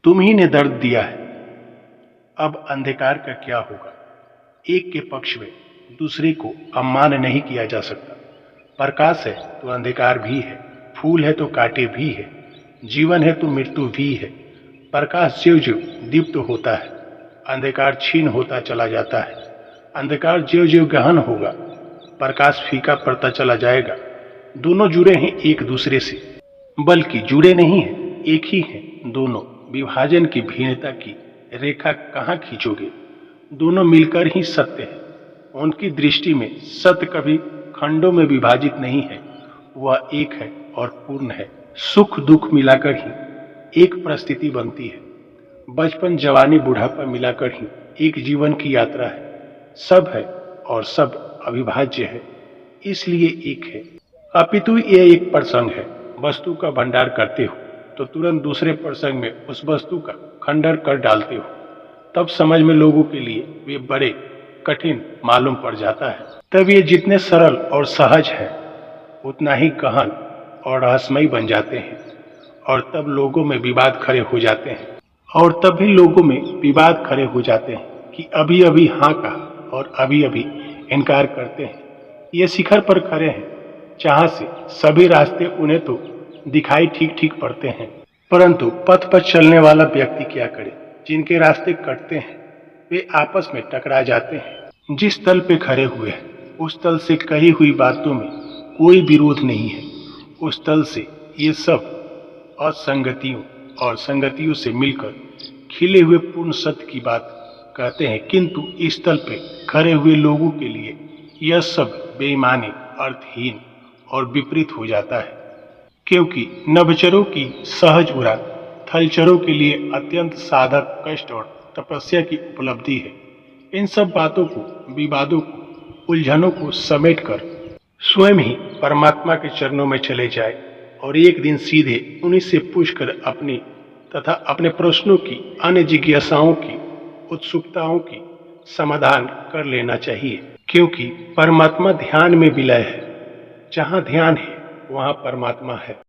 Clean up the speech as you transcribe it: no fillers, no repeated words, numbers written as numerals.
तुम ही ने दर्द दिया है। अब अंधकार का क्या होगा? एक के पक्ष में दूसरे को अम्मान नहीं किया जा सकता। प्रकाश है तो अंधकार भी है, फूल है तो कांटे भी है, जीवन है तो मृत्यु भी है। प्रकाश ज्यों ज्यों दीप्त होता है, अंधकार छीन होता चला जाता है। अंधकार ज्यों ज्यों गहन होगा, प्रकाश फीका पड़ता चला जाएगा। दोनों जुड़े हैं एक दूसरे से, बल्कि जुड़े नहीं हैं, एक ही हैं दोनों। विभाजन की भिन्नता की रेखा कहाँ खींचोगे? दोनों मिलकर ही सत्य है। उनकी दृष्टि में सत्य कभी खंडों में विभाजित नहीं है, वह एक है और पूर्ण है। सुख दुख मिलाकर ही एक परिस्थिति बनती है। बचपन जवानी बुढ़ापा मिलाकर ही एक जीवन की यात्रा है। सब है और सब अविभाज्य है, इसलिए एक है। अपितु यह एक प्रसंग है। वस्तु का भंडार करते हो तो तुरंत दूसरे प्रसंग में उस वस्तु का खंडन कर डालते हो, तब समझ में लोगों के लिए वे बड़े कठिन मालूम पड़ जाता है। तब ये जितने सरल और सहज है उतना ही गहन और रहस्यमयी बन जाते हैं। और तब लोगों में विवाद खड़े हो जाते हैं कि अभी अभी हाँ कहा और अभी अभी इनकार करते हैं। ये शिखर पर खड़े हैं जहाँ से सभी रास्ते उन्हें तो दिखाई ठीक ठीक पड़ते हैं, परंतु पथ पर चलने वाला व्यक्ति क्या करे? जिनके रास्ते कटते हैं वे आपस में टकरा जाते हैं। जिस तल पे खड़े हुए हैं उस तल से कही हुई बातों में कोई विरोध नहीं है। उस तल से ये सब असंगतियों और संगतियों से मिलकर खिले हुए पूर्ण सत्य की बात कहते हैं, किंतु इस तल पे खड़े हुए लोगों के लिए यह सब बेईमानी, अर्थहीन और विपरीत हो जाता है, क्योंकि नभचरों की सहज उड़ान थलचरों के लिए अत्यंत साधक, कष्ट और तपस्या की उपलब्धि है। इन सब बातों को, विवादों को, उलझनों को समेटकर स्वयं ही परमात्मा के चरणों में चले जाए और एक दिन सीधे उन्हीं से पूछकर अपनी तथा अपने प्रश्नों की, अन्य जिज्ञासाओं की, उत्सुकताओं की समाधान कर लेना चाहिए। क्योंकि परमात्मा ध्यान में विलय है। जहाँ ध्यान है वहाँ परमात्मा है।